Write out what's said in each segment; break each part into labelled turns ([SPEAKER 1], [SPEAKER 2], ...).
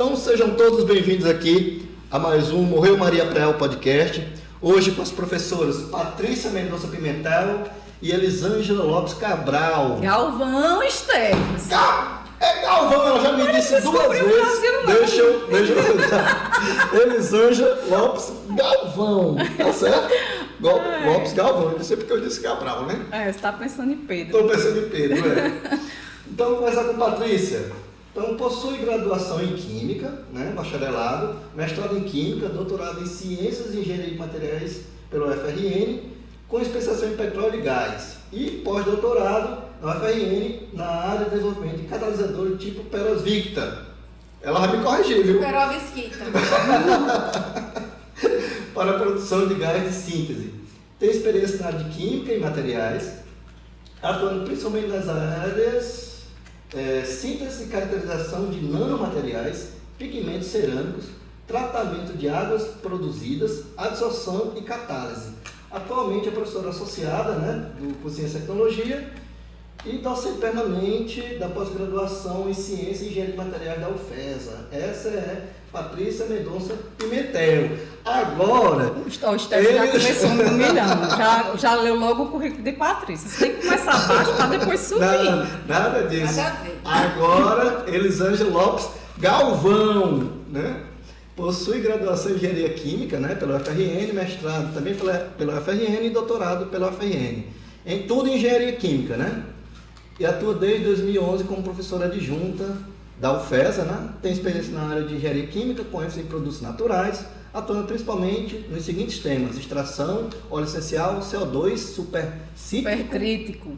[SPEAKER 1] Então sejam todos bem-vindos aqui a mais um Morreu Maria Preal podcast. Hoje com as professoras Patrícia Mendonça Pimentel e Elisângela Lopes Cabral.
[SPEAKER 2] Galvão Esteves.
[SPEAKER 1] Galvão, ela já me disse duas vezes. Deixa eu Elisângela Lopes Galvão, tá certo? Lopes Galvão, eu não sei porque eu disse Cabral, né?
[SPEAKER 2] Você está pensando em Pedro.
[SPEAKER 1] Estou pensando em Pedro, Então, vamos começar com Patrícia. Então, possui graduação em Química, né, bacharelado, mestrado em Química, doutorado em Ciências e Engenharia de Materiais pelo UFRN, com especialização em petróleo e gás, e pós-doutorado na UFRN na área de desenvolvimento de catalisador tipo perovskita. Ela vai me corrigir, viu?
[SPEAKER 3] Perovskita.
[SPEAKER 1] Para a produção de gás de síntese. Tem experiência na área de Química e Materiais, atuando principalmente nas áreas síntese e caracterização de nanomateriais, pigmentos cerâmicos, tratamento de águas produzidas, adsorção e catálise. Atualmente é professora associada, do curso Ciência e Tecnologia e docente permanente da pós-graduação em Ciência e Engenharia de Materiais da UFESA. Essa é Patrícia Mendonça Pimentel. Agora...
[SPEAKER 2] O Esteves já começou me humilhando. Já leu logo o currículo de Patrícia. Você tem que começar baixo para depois subir.
[SPEAKER 1] Nada disso.
[SPEAKER 3] Nada a ver.
[SPEAKER 1] Agora, Elisângela Lopes Galvão, Possui graduação em Engenharia Química, pela UFRN, mestrado também pela UFRN e doutorado pela UFRN. Em tudo em Engenharia Química, E atua desde 2011 como professora adjunta da UFESA, Tem experiência na área de Engenharia Química, com ênfase em produtos naturais, atuando principalmente nos seguintes temas: extração, óleo essencial, CO2, supercrítico,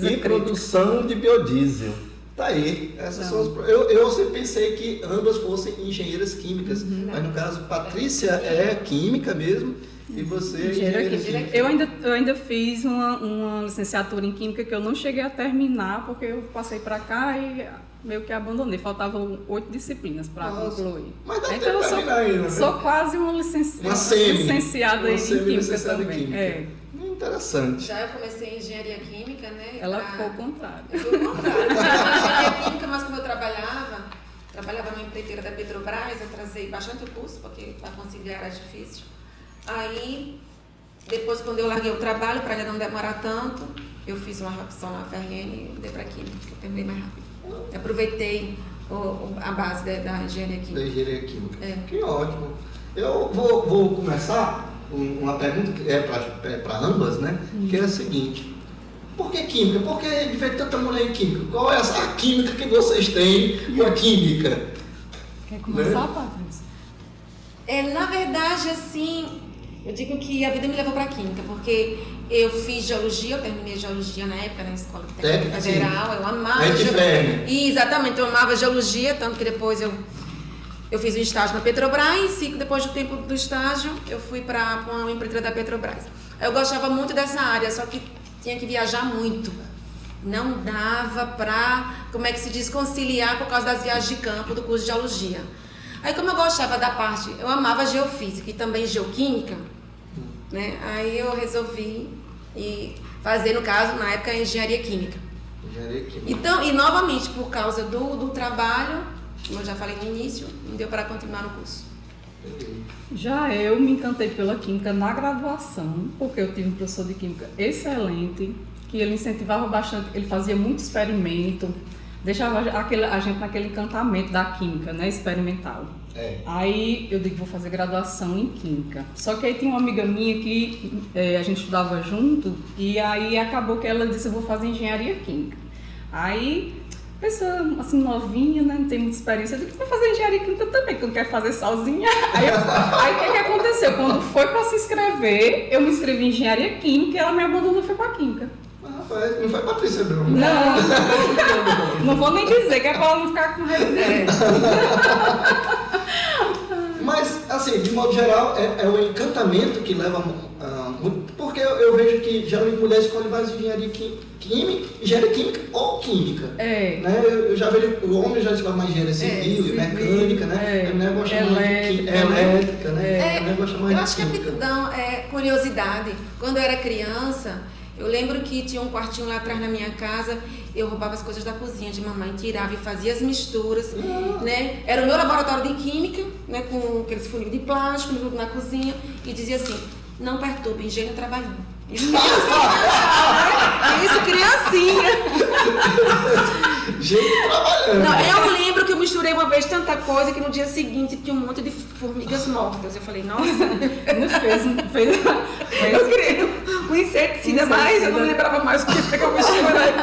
[SPEAKER 1] e produção de biodiesel. Tá aí, essas são as... eu sempre pensei que ambas fossem engenheiras químicas, mas no caso Patrícia é química mesmo e você é engenheira química.
[SPEAKER 2] Eu ainda fiz uma licenciatura em Química que eu não cheguei a terminar porque eu passei para cá e meio que abandonei, faltavam 8 disciplinas para concluir.
[SPEAKER 1] Mas dá
[SPEAKER 2] então eu sou quase uma licenciada em Química também.
[SPEAKER 1] Interessante.
[SPEAKER 3] Já eu comecei em Engenharia Química,
[SPEAKER 2] Ela foi o contrário.
[SPEAKER 3] Eu fui o contrário. Eu fiz Engenharia Química, mas como eu trabalhava numa empreiteira da Petrobras, eu trazei bastante o curso, porque para conciliar era difícil. Aí, depois, quando eu larguei o trabalho, para não demorar tanto, eu fiz uma opção na UFRN e mudei para Química, que eu terminei mais rápido. Eu aproveitei a base da Engenharia Química.
[SPEAKER 1] Da Engenharia Química. Que ótimo. Eu vou começar uma pergunta que é para ambas, que é a seguinte: por que Química? Por que vê tanta mulher em Química? Qual é a química que vocês têm com a Química?
[SPEAKER 2] Quer começar, Patrícia?
[SPEAKER 3] Na verdade, assim, eu digo que a vida me levou para a Química, porque eu fiz Geologia, eu terminei Geologia na época na Escola Técnica Federal, eu amava Geologia. Exatamente, eu amava Geologia, tanto que depois eu fiz um estágio na Petrobras e depois do tempo do estágio eu fui para uma empreiteira da Petrobras. Eu gostava muito dessa área, só que tinha que viajar muito. Não dava para, conciliar por causa das viagens de campo do curso de Geologia. Aí como eu gostava da parte, eu amava Geofísica e também Geoquímica, aí eu resolvi fazer, no caso, na época, Engenharia Química. Então, e novamente, por causa do trabalho, como eu já falei no início, não deu para continuar no curso.
[SPEAKER 2] Já eu me encantei pela Química na graduação, porque eu tive um professor de Química excelente, que ele incentivava bastante, ele fazia muito experimento, deixava a gente naquele encantamento da Química, experimental. Aí eu digo, vou fazer graduação em Química. Só que aí tinha uma amiga minha que a gente estudava junto, e aí acabou que ela disse, eu vou fazer Engenharia Química. Aí... pessoa assim novinha, não tem muita experiência, eu disse, vou fazer Engenharia Química também, que eu não quero fazer sozinha. Aí o que aconteceu? Quando foi para se inscrever, eu me inscrevi em Engenharia Química e ela me abandonou e foi para Química.
[SPEAKER 1] Rapaz, não foi Patrícia não.
[SPEAKER 2] Não vou nem dizer, que é para ela não ficar com raiva.
[SPEAKER 1] Mas, assim, de modo geral, é o encantamento que leva muito, porque eu vejo que geralmente mulheres escolhem mais engenharia química ou química. Eu já vejo o homem já escolhe mais engenharia civil, mecânica, a mulher gosta mais de elétrica, a mulher gosta mais de química.
[SPEAKER 3] Eu acho que é curiosidade. Quando eu era criança, Eu lembro que tinha um quartinho lá atrás na minha casa, eu roubava as coisas da cozinha de mamãe, tirava e fazia as misturas, né? Era o meu laboratório de química, né? Com aqueles furinhos de plástico na cozinha, e dizia assim, não perturbe, engenho trabalhando. Isso criancinha.
[SPEAKER 1] Gente trabalhando.
[SPEAKER 3] Não, eu lembro que eu misturei uma vez tanta coisa que no dia seguinte tinha um monte de formigas mortas. Eu falei, nossa.
[SPEAKER 2] Não fez.
[SPEAKER 3] Eu queria um inseticida, mas eu não me lembrava mais o que eu misturei.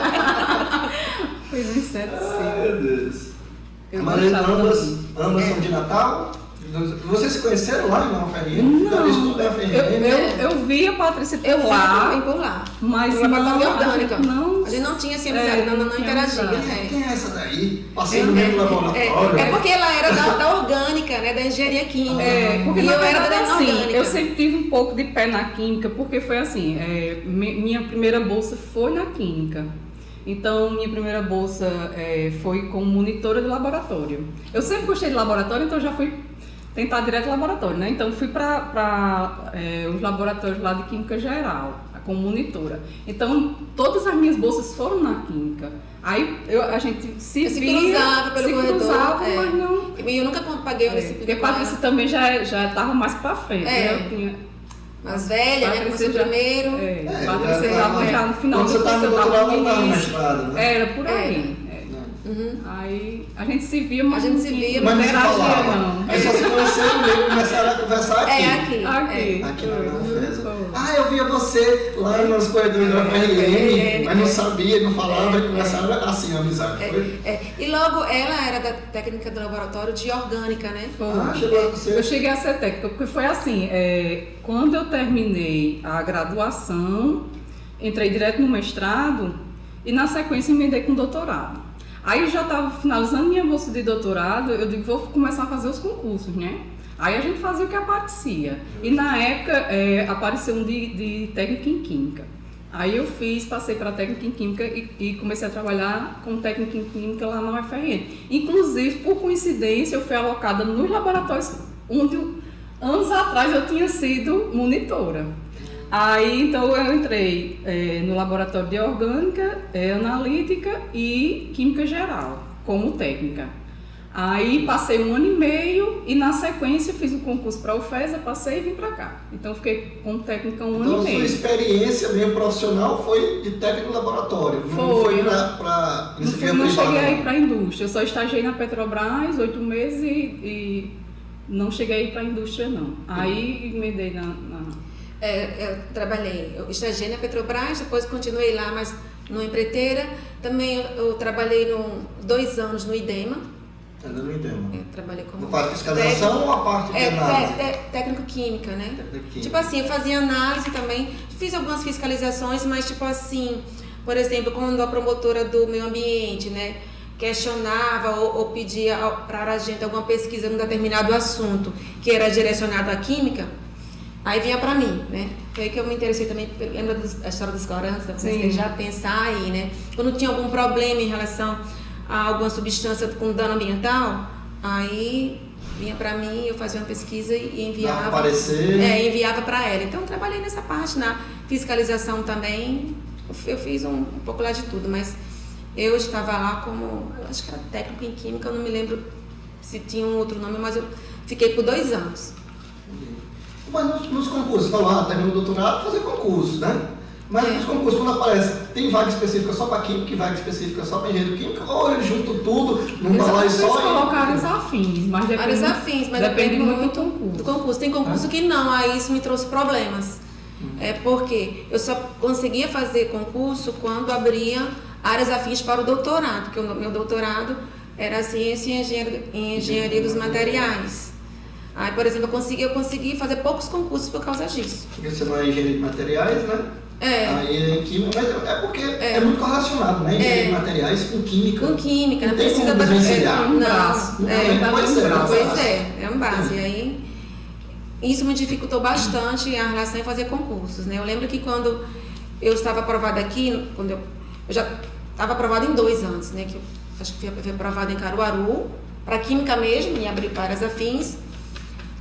[SPEAKER 2] Fez um inseticida.
[SPEAKER 1] Ai, meu Deus. Mas ambas são de Natal? Vocês se conheceram lá na UFRN?
[SPEAKER 2] Não, eu vi a Patrícia por lá, mas
[SPEAKER 3] no laboratório orgânica.
[SPEAKER 2] Não,
[SPEAKER 3] a gente não tinha assim, não interagia.
[SPEAKER 1] Quem é essa daí? Passei no mesmo laboratório.
[SPEAKER 3] É porque ela era da orgânica, né, da engenharia química.
[SPEAKER 2] Porque
[SPEAKER 3] e eu era da
[SPEAKER 2] assim,
[SPEAKER 3] orgânica.
[SPEAKER 2] eu sempre tive um pouco de pé na química, porque foi assim, minha primeira bolsa foi na química. Então, minha primeira bolsa foi como monitora de laboratório. Eu sempre gostei de laboratório, então já fui tentar direto no laboratório, né? Então fui para os laboratórios lá de Química Geral, como monitora. Então todas as minhas bolsas foram na Química. Aí a gente se
[SPEAKER 3] cruzava pelo corredor,
[SPEAKER 2] mas não...
[SPEAKER 3] E eu nunca paguei o recibo.
[SPEAKER 2] Porque a Patrícia também já estava mais para frente, né? Eu tinha...
[SPEAKER 3] Mais velha, né? Começou primeiro.
[SPEAKER 2] Patrícia já no final
[SPEAKER 1] do curso, eu estava no mestrado, né?
[SPEAKER 2] Era por aí. Aí a gente se via, mas
[SPEAKER 3] não
[SPEAKER 2] interagia,
[SPEAKER 3] não.
[SPEAKER 1] Aí só se conheceram mesmo, começaram a conversar aqui.
[SPEAKER 2] Aqui
[SPEAKER 1] na UFESA. Eu via você lá nos corredores da UFRN, mas não sabia, não falava, e começaram assim a amizade.
[SPEAKER 3] E logo ela era da técnica do laboratório de orgânica, né?
[SPEAKER 1] Chegou a você.
[SPEAKER 2] Eu cheguei a ser técnica, porque foi assim, quando eu terminei a graduação, entrei direto no mestrado e na sequência emendei com doutorado. Aí eu já estava finalizando minha bolsa de doutorado, eu digo, vou começar a fazer os concursos, né? Aí a gente fazia o que aparecia. E na época apareceu um de técnica em química. Aí eu passei para técnica em química e comecei a trabalhar como técnica em química lá na UFRN. Inclusive, por coincidência, eu fui alocada nos laboratórios onde anos atrás eu tinha sido monitora. Aí, então, eu entrei no laboratório de orgânica, analítica e química geral, como técnica. Aí, passei 1 ano e meio e, na sequência, fiz o concurso para a UFESA, passei e vim para cá. Então, fiquei como técnica 1 ano e meio.
[SPEAKER 1] Então, sua experiência mesmo profissional foi de técnico no laboratório?
[SPEAKER 2] Foi.
[SPEAKER 1] Não
[SPEAKER 2] cheguei a ir para a indústria. Eu só estagiei na Petrobras 8 meses e não cheguei a ir para a indústria, não. Aí, emendei na...
[SPEAKER 3] eu estagiei na Petrobras, depois continuei lá, mas numa empreiteira. Também eu trabalhei 2 anos no IDEMA.
[SPEAKER 1] No IDEMA.
[SPEAKER 3] Trabalhei como...
[SPEAKER 1] Na parte de fiscalização ou a parte de análise?
[SPEAKER 3] Técnico-química, né? Tipo assim, eu fazia análise também, fiz algumas fiscalizações, mas tipo assim, por exemplo, quando a promotora do meio ambiente, né, questionava ou pedia para a gente alguma pesquisa num determinado assunto que era direcionado à química, aí vinha para mim, né? Foi aí que eu me interessei também, lembra da história dos corantes, da você já pensar aí, né? Quando tinha algum problema em relação a alguma substância com dano ambiental, aí vinha para mim, eu fazia uma pesquisa e enviava. Enviava para ela. Então eu trabalhei nessa parte, na fiscalização também. Eu fiz um pouco lá de tudo, mas eu estava lá como, eu acho que era técnico em química, eu não me lembro se tinha um outro nome, mas eu fiquei por 2 anos.
[SPEAKER 1] Mas nos concursos, falou, terminou o doutorado, fazer concurso, né? Mas nos concursos, quando aparece, tem vaga específica só para química e vaga específica só para engenharia química, ou eu junto tudo, num balaio só?
[SPEAKER 2] Eles colocam áreas afins, mas depende muito
[SPEAKER 3] do concurso. Tem concurso que não, aí isso me trouxe problemas. Porque eu só conseguia fazer concurso quando abria áreas afins para o doutorado, porque o meu doutorado era ciência e engenharia dos materiais. Aí, por exemplo, eu consegui fazer poucos concursos por causa disso.
[SPEAKER 1] Porque você não é engenharia de materiais, né? Aí em química, mas é porque é muito correlacionado, né? Engenharia de materiais com química.
[SPEAKER 3] Com química,
[SPEAKER 1] não precisa da
[SPEAKER 2] um braço.
[SPEAKER 3] É um base. E aí, isso me dificultou bastante a relação em fazer concursos, né? Eu lembro que quando eu estava aprovada aqui, quando eu já estava aprovada em 2 anos, né? Que eu acho que fui aprovada em Caruaru, para química mesmo, e abri para as afins,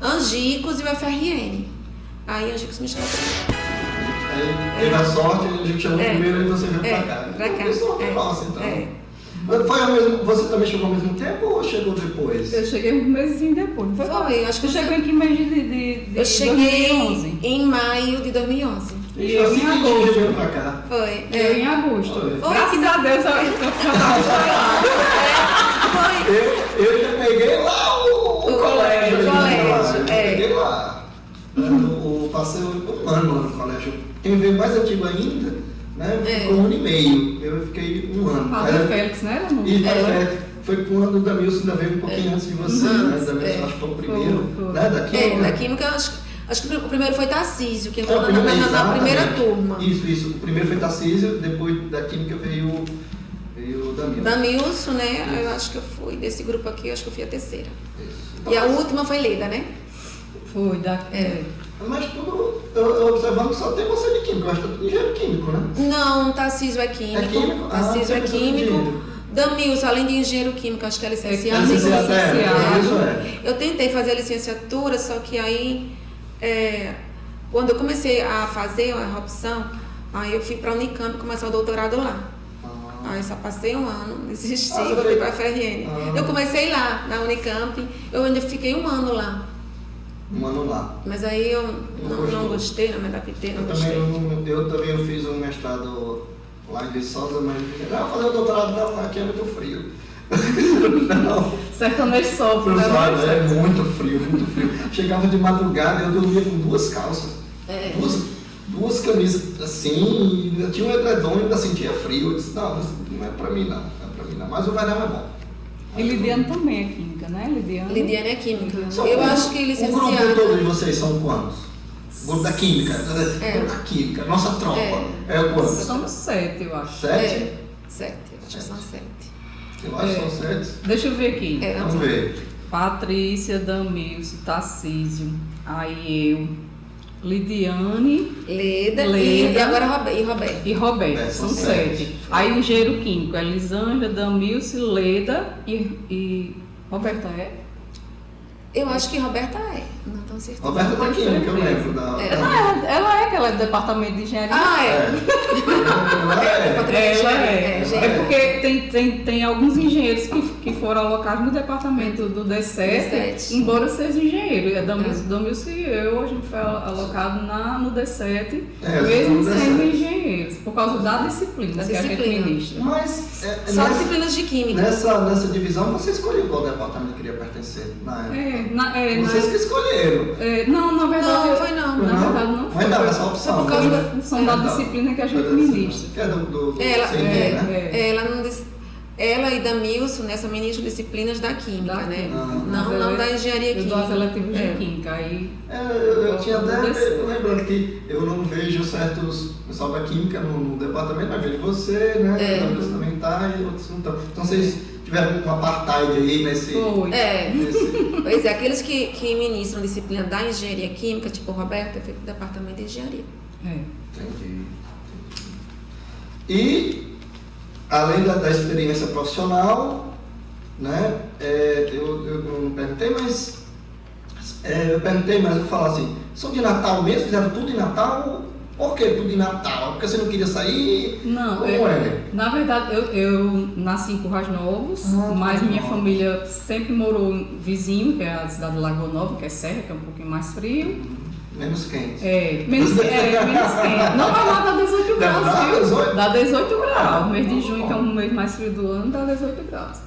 [SPEAKER 3] Angicos e o UFRN. Aí Angicos me chamou para
[SPEAKER 1] Aí teve a sorte, a gente chamou primeiro e você veio pra cá.
[SPEAKER 3] Pra cá.
[SPEAKER 1] Isso é nossa, então. Foi ao mesmo, você também chegou ao mesmo tempo ou chegou depois?
[SPEAKER 2] Eu cheguei um mêsinho depois.
[SPEAKER 3] Foi, acho que
[SPEAKER 2] eu cheguei em que mês de
[SPEAKER 3] eu cheguei
[SPEAKER 2] 2011.
[SPEAKER 3] em maio de 2011.
[SPEAKER 2] E eu em agosto.
[SPEAKER 1] Veio pra cá.
[SPEAKER 3] Foi.
[SPEAKER 2] Eu em agosto.
[SPEAKER 3] Foi.
[SPEAKER 2] Graças a Deus eu tava estourada.
[SPEAKER 1] Eu já peguei lá o colégio.
[SPEAKER 3] Eu
[SPEAKER 1] peguei lá. Eu passei um ano lá no colégio. Quem veio mais antigo ainda, né? Ficou 1 ano e meio. Eu fiquei 1 ano.
[SPEAKER 2] Padre Félix, né?
[SPEAKER 1] Foi quando o Damilson ainda veio um pouquinho antes de você, né? O Damilson acho que foi o primeiro. Né? Da Química.
[SPEAKER 3] Da Química, acho que o primeiro foi Tarcísio, que entrou na primeira turma.
[SPEAKER 1] Isso. O primeiro foi Tarcísio, depois da Química veio o Damilson.
[SPEAKER 3] Damilson, né?
[SPEAKER 1] Isso.
[SPEAKER 3] Eu acho que eu fui, desse grupo aqui, eu acho que eu fui a terceira.
[SPEAKER 1] Isso.
[SPEAKER 3] E a última foi Leda, né?
[SPEAKER 2] Foi,
[SPEAKER 1] Mas tudo, eu observando que só tem você de Química, eu acho que é tudo engenheiro químico, né?
[SPEAKER 3] Não, Tarcísio é químico.
[SPEAKER 1] É químico?
[SPEAKER 3] Tarcísio é químico. Damilson, além de engenheiro químico, acho que é licenciado. Eu tentei fazer a licenciatura, só que aí, quando eu comecei a fazer a opção, aí eu fui para a Unicamp começar o doutorado lá. Aí só passei 1 ano, desisti, voltei para a FRN. Eu comecei lá, na Unicamp, eu ainda fiquei 1 ano lá.
[SPEAKER 1] 1 ano lá.
[SPEAKER 3] Mas aí eu não gostei, não me adaptei, não gostei.
[SPEAKER 1] Eu também fiz um mestrado lá em Viçosa, mas eu fazer o doutorado não, aqui é muito frio. Não.
[SPEAKER 2] Sertanejo sofre, né?
[SPEAKER 1] É muito frio. Chegava de madrugada, eu dormia com 2 calças. Duas camisas assim, eu tinha um edredom e ainda sentia frio. Eu disse, não é pra mim não, mas o verão é bom.
[SPEAKER 2] E Lidiane também é química, né?
[SPEAKER 3] Lidiane é química. Eu acho que licenciada.
[SPEAKER 1] O grupo todo de vocês são quantos? O grupo da química, da química, nossa tropa. É quantos?
[SPEAKER 2] Somos 7, eu acho.
[SPEAKER 1] 7?
[SPEAKER 3] 7, eu acho que são 7.
[SPEAKER 1] Eu acho que são 7.
[SPEAKER 2] Deixa eu ver aqui.
[SPEAKER 1] Vamos ver.
[SPEAKER 2] Patrícia, Damilson, Tarcísio, aí eu, Lidiane,
[SPEAKER 3] Leda. E agora Roberto.
[SPEAKER 2] E Roberto, são 7. Aí o engenheiro químico, Elisângela, Damilson, Leda e Roberta é?
[SPEAKER 3] Eu acho que Roberta é, não tenho certeza.
[SPEAKER 1] Roberta tá química, eu lembro.
[SPEAKER 2] Ela é aquela do departamento de engenharia.
[SPEAKER 1] Ela
[SPEAKER 2] é. É porque tem alguns engenheiros que foram alocados no departamento do D7, embora seja engenheiro. Damilson e eu, a gente foi alocado no D7, mesmo sendo engenheiros, por causa da disciplina que a gente ministra.
[SPEAKER 1] Mas
[SPEAKER 3] só disciplinas de química.
[SPEAKER 1] Nessa divisão, você escolheu qual departamento queria pertencer na época? Vocês que escolheram.
[SPEAKER 2] Não, na verdade
[SPEAKER 3] não foi não.
[SPEAKER 2] Na verdade não foi.
[SPEAKER 1] Mas dava essa opção.
[SPEAKER 2] Por causa da função da disciplina que a gente ministra.
[SPEAKER 1] Que é do CNE, né?
[SPEAKER 3] Ela e Damilson, nessa ministra disciplinas da química, né? Não da engenharia química.
[SPEAKER 2] Das eletivas de química. Aí
[SPEAKER 1] eu tinha até lembrando que eu não vejo certos pessoal da química no departamento, mas vejo você, né? Damilson também tá e outros não estão. Então vocês tiveram um apartheid aí nesse...
[SPEAKER 3] Pois é, aqueles que ministram disciplina da engenharia química, tipo o Roberto, é feito do departamento de engenharia.
[SPEAKER 1] Entendi. E, além da experiência profissional, né, eu não perguntei, mas eu vou falar assim, são de Natal mesmo? Fizeram tudo em Natal? Por que tudo em Natal? Porque você não queria sair?
[SPEAKER 2] Não,
[SPEAKER 1] como é?
[SPEAKER 2] Na verdade, eu nasci em Currais Novos, mas minha família sempre morou vizinho, que é a cidade de Lagoa Nova, que é Serra, que é um pouquinho mais frio.
[SPEAKER 1] Menos quente.
[SPEAKER 2] Menos quente. Não vai lá dar 18 graus, viu? Dá 18 graus. O mês de junho, que é um mês mais frio do ano, dá 18 graus.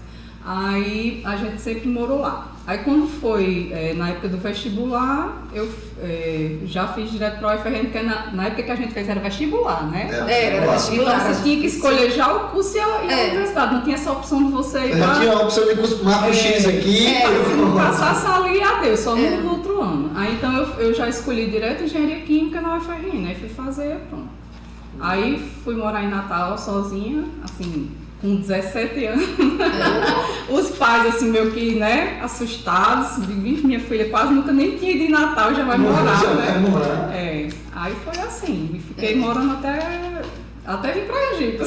[SPEAKER 2] Aí a gente sempre morou lá. Aí quando foi na época do vestibular, eu já fiz direto para o UFRN, porque na época que a gente fez era vestibular, né?
[SPEAKER 3] Era vestibular.
[SPEAKER 2] Então você tinha que escolher já o curso e a universidade, não tinha essa opção de você ir
[SPEAKER 1] para... tinha a opção de curso marco X aqui.
[SPEAKER 2] Se não passasse ali, adeus, só no outro ano. Aí então eu já escolhi direto engenharia química na UFRN, aí fui fazer, pronto. Aí fui morar em Natal sozinha, assim... com 17 anos, os pais assim meio que, né, assustados, minha filha quase nunca nem tinha ido em Natal, já vai morar, né? Aí foi assim, e fiquei morando até vir pra Egito.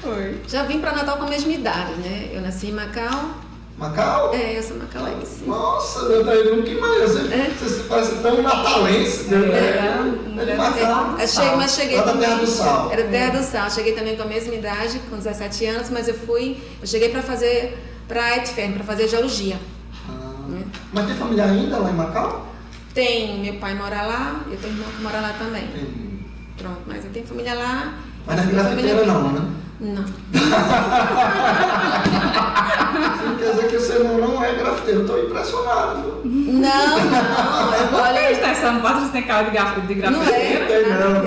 [SPEAKER 3] Foi. Já vim pra Natal com a mesma idade, né? Eu nasci em Macau
[SPEAKER 1] Macau?
[SPEAKER 3] É, eu sou macauense.
[SPEAKER 1] Nossa, meu Deus, nunca imaginei. Você parece tão natalense. É de Macau.
[SPEAKER 3] Mas cheguei
[SPEAKER 1] lá da Terra do Sal.
[SPEAKER 3] Era Terra do Sal. Cheguei também com a mesma idade, com 17 anos, mas eu cheguei para Etfern, para fazer geologia.
[SPEAKER 1] Mas tem família ainda lá em Macau?
[SPEAKER 3] Tem, meu pai mora lá, eu tenho irmão que mora lá também. Pronto, mas eu tenho família lá.
[SPEAKER 1] Mas na grafiteira não, né?
[SPEAKER 3] Não.
[SPEAKER 1] Quer dizer que o seu irmão não é grafiteiro, eu estou impressionado.
[SPEAKER 3] Não.
[SPEAKER 2] Olha, essa parte você tem cara de grafiteiro.
[SPEAKER 3] Não é.
[SPEAKER 1] Tem não.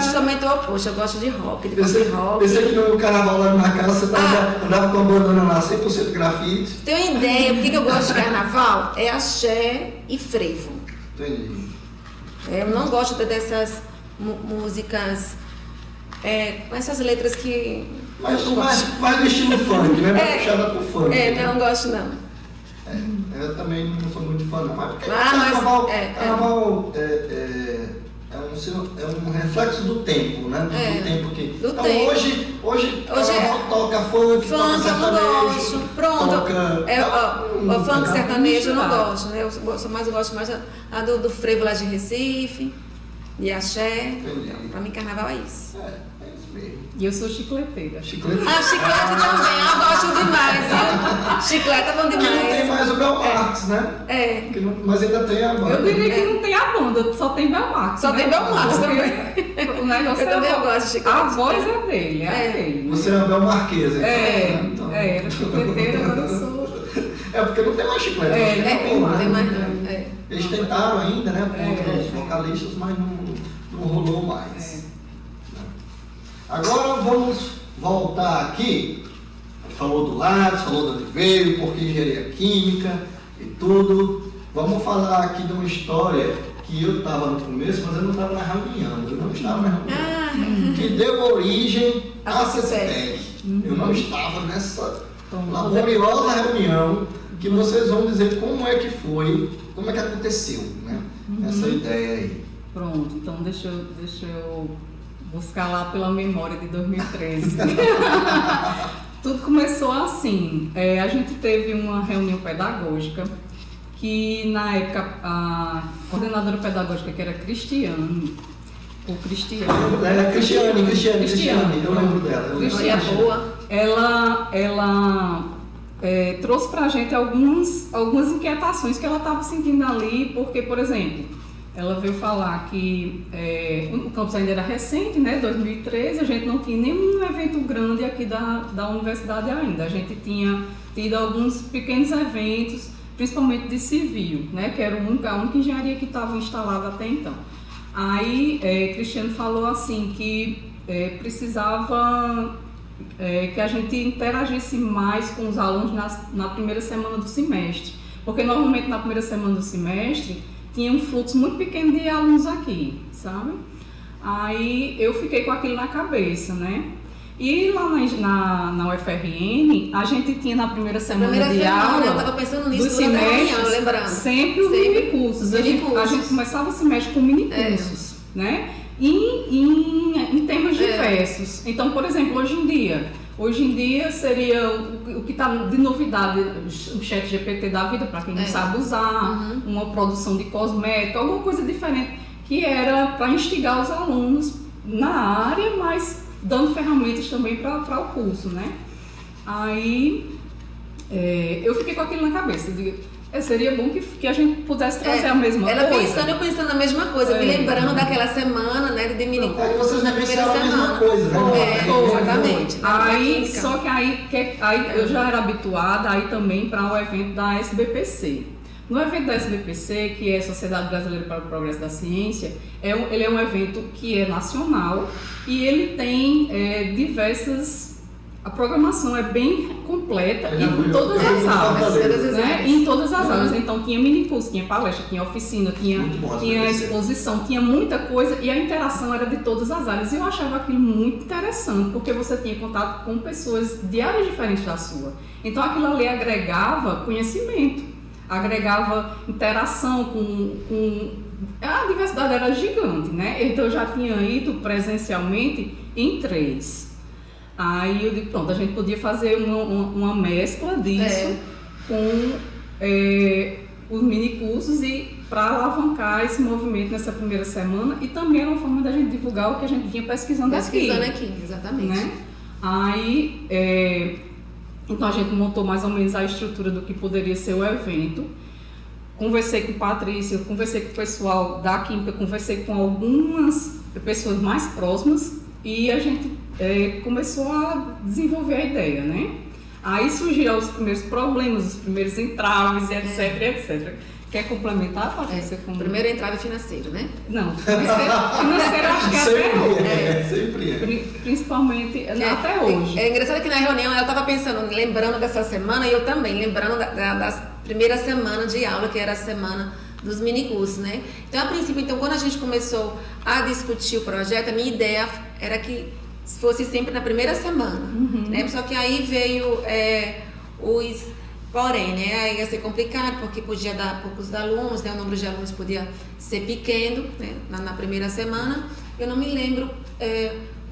[SPEAKER 3] Justamente o oposto, eu gosto de rock, de rock.
[SPEAKER 1] Pensei que no carnaval lá na casa você andava com a bandana lá, 100% grafite.
[SPEAKER 3] Tem uma ideia, o que eu gosto de carnaval? É axé e frevo.
[SPEAKER 1] Entendi.
[SPEAKER 3] Eu não gosto dessas músicas com essas letras que.
[SPEAKER 1] Mais no estilo funk, né? Mais puxada pro funk.
[SPEAKER 3] Não gosto não.
[SPEAKER 1] Eu também não sou muito fã, não. Mas porque
[SPEAKER 3] carnaval
[SPEAKER 1] é um reflexo do tempo, né? Do tempo que.
[SPEAKER 3] Do
[SPEAKER 1] então
[SPEAKER 3] tempo.
[SPEAKER 1] Hoje toca funk, toca sertanejo.
[SPEAKER 3] Eu não gosto. Pronto. O funk sertanejo eu não gosto, né? Eu gosto mais do frevo lá de Recife, de axé. Então, pra mim carnaval é isso.
[SPEAKER 1] É isso mesmo.
[SPEAKER 2] E eu sou chicleteira.
[SPEAKER 1] Chiclete
[SPEAKER 3] também, eu gosto demais, viu? Chiclete é bom demais.
[SPEAKER 1] Não tem mais o Belmarx, né? Mas ainda tem a banda.
[SPEAKER 2] Eu diria que não tem a banda, só tem Belmarx.
[SPEAKER 3] Só tem Belmarx também.
[SPEAKER 2] O negócio
[SPEAKER 3] eu gosto de chiclete.
[SPEAKER 2] A voz é dele, dele.
[SPEAKER 1] Você é a Belmarquesa.
[SPEAKER 2] Então. Era chicleteira, agora eu sou.
[SPEAKER 1] Porque não tem mais chiclete.
[SPEAKER 3] Não tem mais não.
[SPEAKER 1] Eles tentaram ainda, né? Com outros vocalistas, mas não rolou mais. Agora vamos voltar aqui. Falou do Lattes, falou de onde veio, por que engenharia química e tudo. Vamos falar aqui de uma história que eu estava no começo, mas eu não estava na reunião. Eu não estava na reunião. Que deu origem à CETEC. Eu não estava nessa laboriosa reunião que vocês vão dizer como é que foi, como é que aconteceu, né? Essa ideia aí.
[SPEAKER 2] Pronto, então deixa eu buscar lá pela memória de 2013. Tudo começou assim, a gente teve uma reunião pedagógica que na época a coordenadora pedagógica, que era Cristiane,
[SPEAKER 1] Cristiane, eu lembro dela.
[SPEAKER 2] Cristiane, ela trouxe pra gente algumas inquietações que ela estava sentindo ali, porque, por exemplo, ela veio falar que o campus ainda era recente, né, 2013, a gente não tinha nenhum evento grande aqui da universidade ainda. A gente tinha tido alguns pequenos eventos, principalmente de civil, né, que era a única engenharia que estava instalada até então. Aí, Cristiano falou assim que precisava que a gente interagisse mais com os alunos na primeira semana do semestre, porque normalmente na primeira semana do semestre tinha um fluxo muito pequeno de alunos aqui, sabe? Aí eu fiquei com aquilo na cabeça, né? E lá na UFRN, a gente tinha na primeira semana de aula,
[SPEAKER 3] eu tava pensando nisso,
[SPEAKER 2] dos semestres,
[SPEAKER 3] lembrando.
[SPEAKER 2] sempre os minicursos. A gente começava o semestre com minicursos, né? Em temas diversos. Então, por exemplo, hoje em dia seria o que está de novidade, o chat GPT da vida, para quem não sabe usar, uma produção de cosmética, alguma coisa diferente, que era para instigar os alunos na área, mas dando ferramentas também para o curso, né? Aí eu fiquei com aquilo na cabeça, seria bom que a gente pudesse trazer a mesma coisa.
[SPEAKER 3] Eu pensando na mesma coisa, me lembrando daquela semana, né, de mini.
[SPEAKER 1] Vocês vivenciaram a mesma coisa, né?
[SPEAKER 3] Exatamente.
[SPEAKER 2] Aí, só que aí eu já era habituada aí também para o evento da SBPC. No evento da SBPC, que é a Sociedade Brasileira para o Progresso da Ciência, ele é um evento que é nacional e ele tem diversas... A programação é bem completa em todas as áreas, né? Em todas as áreas. Então tinha minicurso, tinha palestra, tinha oficina, tinha exposição, tinha muita coisa e a interação era de todas as áreas. E eu achava aquilo muito interessante, porque você tinha contato com pessoas de áreas diferentes da sua. Então aquilo ali agregava conhecimento, agregava interação com... A diversidade era gigante, né? Então eu já tinha ido presencialmente em 3. Aí eu digo, pronto, a gente podia fazer uma mescla disso com os minicursos e para alavancar esse movimento nessa primeira semana, e também era uma forma da gente divulgar o que a gente vinha pesquisando aqui,
[SPEAKER 3] exatamente.
[SPEAKER 2] Né? Aí, então a gente montou mais ou menos a estrutura do que poderia ser o evento. Conversei com Patrícia, conversei com o pessoal da Química, conversei com algumas pessoas mais próximas e a gente começou a desenvolver a ideia, né? Aí surgiram os primeiros problemas, os primeiros entraves, etc, etc. Quer complementar, Patrícia?
[SPEAKER 3] Primeiro entrave financeiro, né?
[SPEAKER 2] Não, financeiro acho que é
[SPEAKER 1] sempre é.
[SPEAKER 2] Principalmente até hoje.
[SPEAKER 3] É engraçado que na reunião ela estava pensando, lembrando dessa semana, e eu também, lembrando da primeira semana de aula, que era a semana dos minicursos, né? Então, a princípio, quando a gente começou a discutir o projeto, a minha ideia era que fosse sempre na primeira semana, né? Só que aí veio porém, né, aí ia ser complicado, porque podia dar poucos alunos, né, o número de alunos podia ser pequeno, né, na primeira semana. Eu não me lembro,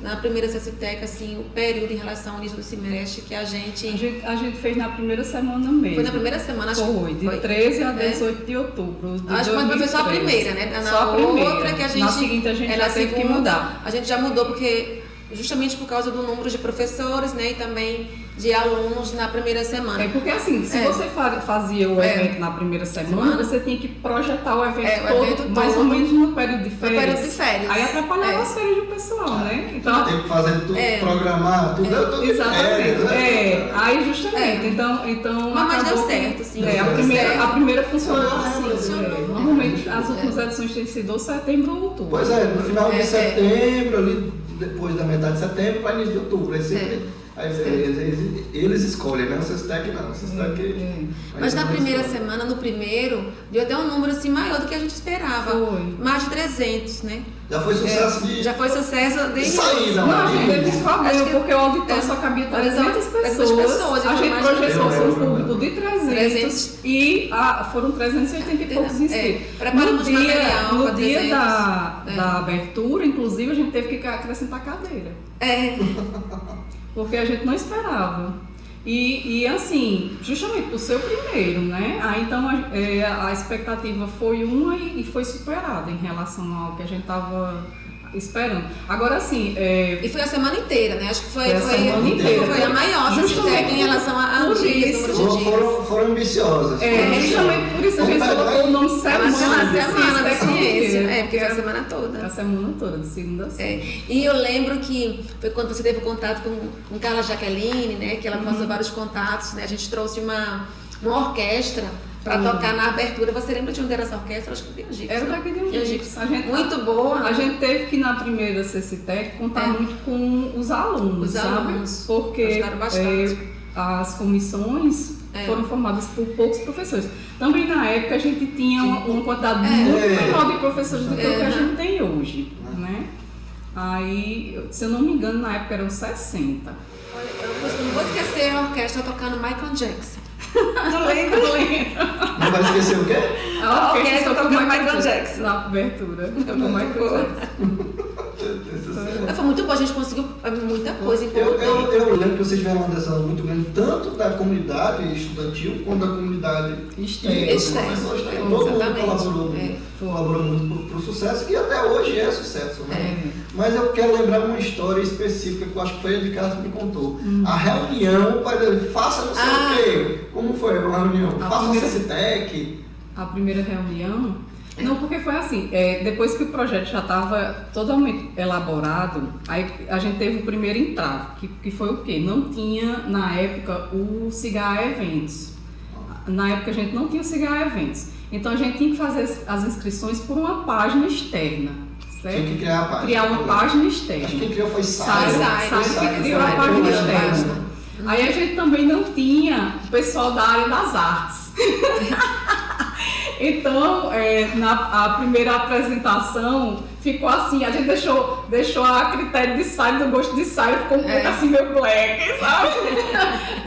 [SPEAKER 3] na primeira CCTEC, assim, o período em relação ao início do semestre que a gente
[SPEAKER 2] fez na primeira semana mesmo.
[SPEAKER 3] Foi na primeira semana, acho que
[SPEAKER 2] foi. De 13 a 18 de outubro de
[SPEAKER 3] acho que foi só a primeira, né?
[SPEAKER 2] Só a primeira.
[SPEAKER 3] Outra que a gente...
[SPEAKER 2] Na seguinte a gente já teve que mudar.
[SPEAKER 3] A gente já mudou porque... Justamente por causa do número de professores, né, e também de alunos na primeira semana.
[SPEAKER 2] Porque assim, se você fazia o evento na primeira semana, você tinha que projetar o evento todo, mais ou menos no período de férias. Aí atrapalhava as férias do pessoal, né?
[SPEAKER 1] Então, tem que fazer tudo, programar, tudo.
[SPEAKER 2] Exatamente. Aí justamente, então
[SPEAKER 3] mas deu certo, sim.
[SPEAKER 2] A primeira funcionou assim. Normalmente as últimas edições têm sido setembro ou outubro.
[SPEAKER 1] Pois no final de setembro, ali depois da metade de setembro para início de outubro. Eles escolhem, né? O CCTEC não. O CCTEC,
[SPEAKER 3] mas na primeira semana, no primeiro, deu até um número assim maior do que a gente esperava.
[SPEAKER 2] Foi.
[SPEAKER 3] Mais de 300, né?
[SPEAKER 1] Já foi sucesso
[SPEAKER 3] Já foi sucesso de
[SPEAKER 1] saída.
[SPEAKER 2] Não, a gente teve problema, porque o auditório só cabia 300 pessoas. A gente projetou um público de 300 e foram 380 e poucos inscritos. No dia da abertura, inclusive, a gente teve que acrescentar cadeira. Porque a gente não esperava. E assim, justamente por ser o primeiro, né? Então a expectativa foi uma e foi superada em relação ao que a gente estava esperando. Agora assim...
[SPEAKER 3] E foi a semana inteira, né? Acho que foi
[SPEAKER 2] a semana inteira.
[SPEAKER 3] Foi a maior CCTEC em relação a dias.
[SPEAKER 1] Foram ambiciosas.
[SPEAKER 2] Justamente por isso a gente colocou o nome Semana
[SPEAKER 3] da Ciência. Porque foi a semana toda.
[SPEAKER 2] A semana toda, de segunda a sexta.
[SPEAKER 3] E eu lembro que foi quando você teve contato com Carla Jaqueline, né? Que ela passou vários contatos, né? A gente trouxe uma orquestra para tocar na abertura. Você lembra de onde era essa orquestra? Acho que de Angicos.
[SPEAKER 2] Era daqui de Angicos.
[SPEAKER 3] Muito boa.
[SPEAKER 2] A gente teve que, na primeira CCTEC, contar muito com os alunos, sabe? Porque as comissões foram formadas por poucos professores. Também na época a gente tinha uma quantidade muito menor de professores do que o que a gente tem hoje, né? Aí, se eu não me engano, na época eram 60.
[SPEAKER 3] Olha, eu não vou esquecer a orquestra tocando Michael Jackson.
[SPEAKER 2] Não lembro.
[SPEAKER 1] Não vai esquecer o quê?
[SPEAKER 2] A orquestra tocou Michael Jackson na abertura. Tocou Michael Jackson.
[SPEAKER 3] Foi muito bom, a gente conseguiu muita coisa.
[SPEAKER 1] Eu lembro que vocês tiveram uma adesão muito grande, tanto da comunidade estudantil quanto da comunidade externa. Todo mundo colaborou muito para o sucesso, e até hoje é sucesso, né? Mas eu quero lembrar uma história específica que eu acho que foi a de Carlos que me contou. A reunião, faça não sei o quê. Como foi a reunião? Faça o CCTEC.
[SPEAKER 2] A primeira reunião? Não, porque foi assim, depois que o projeto já estava totalmente elaborado, aí a gente teve o primeiro entrave, que foi o quê? Não tinha, na época, o Cigar Eventos. Na época a gente não tinha o Cigar Eventos. Então a gente tinha que fazer as inscrições por uma página externa. Certo?
[SPEAKER 1] Tinha que criar a página.
[SPEAKER 2] Criar uma página externa.
[SPEAKER 1] Acho que quem criou foi
[SPEAKER 2] Sai que criou a página externa. Aí a gente também não tinha o pessoal da área das artes. Então, a primeira apresentação ficou assim, a gente deixou a critério de Sara, do gosto de Sara, ficou um pouco assim meio black, sabe?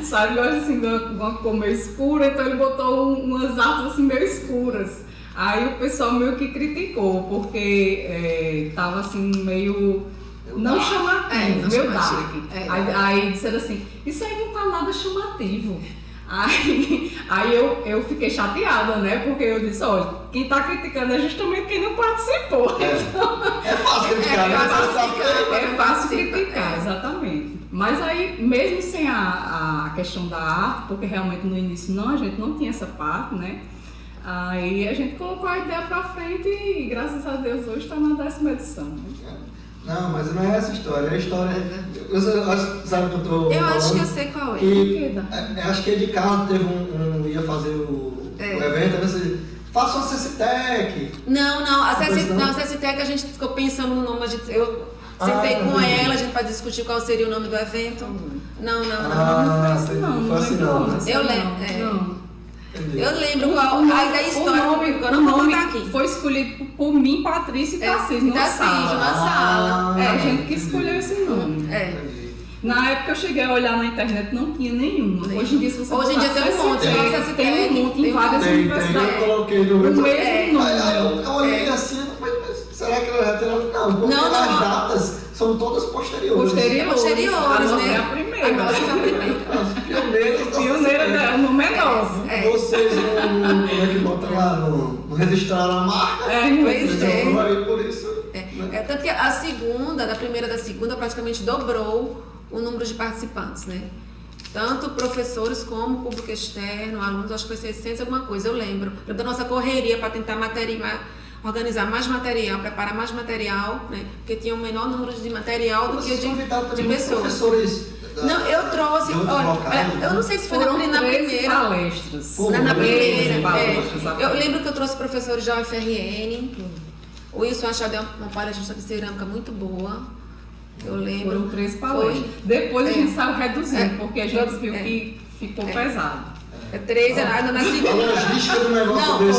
[SPEAKER 2] Sara gosta assim de uma cor meio escura, então ele botou umas artes assim meio escuras. Aí o pessoal meio que criticou, porque tava assim meio... não chamativo, meu Dark.
[SPEAKER 3] É.
[SPEAKER 2] Aí disseram assim, isso aí não tá nada chamativo. Aí eu fiquei chateada, né? Porque eu disse, olha, quem tá criticando é justamente quem não participou. Então,
[SPEAKER 1] é fácil criticar, né?
[SPEAKER 2] É fácil criticar, exatamente. Mas aí, mesmo sem a questão da arte, porque realmente no início a gente não tinha essa parte, né? Aí a gente colocou a ideia pra frente e graças a Deus hoje está na 10ª edição.
[SPEAKER 1] Não, mas não é essa história, é a história. Sabe que eu tô.
[SPEAKER 3] Eu acho que eu sei qual é.
[SPEAKER 1] Acho que de Carlos teve ia fazer o evento, né? Faça uma CCTEC.
[SPEAKER 3] Não, a CCTEC a gente ficou pensando no nome, eu sentei com ela, a gente para discutir qual seria o nome do evento. Não
[SPEAKER 1] foi assim não.
[SPEAKER 3] Eu lembro. Eu lembro qual a história.
[SPEAKER 2] O nome aqui foi escolhido por mim, Patrícia e Tarcísio, na sala. A gente que escolheu esse nome. Na época eu cheguei a olhar na internet, não tinha nenhuma. Hoje em dia, se você
[SPEAKER 3] hoje em dia tem um monte,
[SPEAKER 2] tem um monte em várias universidades.
[SPEAKER 1] Eu coloquei no
[SPEAKER 2] mesmo nome.
[SPEAKER 1] Eu olhei assim, será que ela já tem? Não, porque as datas são todas posteriores.
[SPEAKER 2] Posteriores,
[SPEAKER 3] né?
[SPEAKER 2] É a primeira.
[SPEAKER 1] As
[SPEAKER 2] pioneira dela, no menor.
[SPEAKER 1] Vocês como é que botam lá? Não registraram a marca? Por isso.
[SPEAKER 3] Tanto que da primeira e da segunda, praticamente dobrou o número de participantes, né? Tanto professores como público externo, alunos, acho que foi 600 alguma coisa, eu lembro da nossa correria para tentar organizar mais material, preparar mais material, né? Porque tinha um menor número de material do que de pessoas.
[SPEAKER 1] Professores
[SPEAKER 3] não, eu trouxe, eu não sei se foi na primeira
[SPEAKER 2] palestras.
[SPEAKER 3] Na primeira palestras. Eu lembro que eu trouxe professores da UFRN. O Wilson achou uma palestra de cerâmica muito boa. Eu lembro.
[SPEAKER 2] Foram 3 palestras. Depois a gente saiu reduzindo, porque a gente viu que ficou pesado.
[SPEAKER 3] 3 na segunda.
[SPEAKER 1] A logística do negócio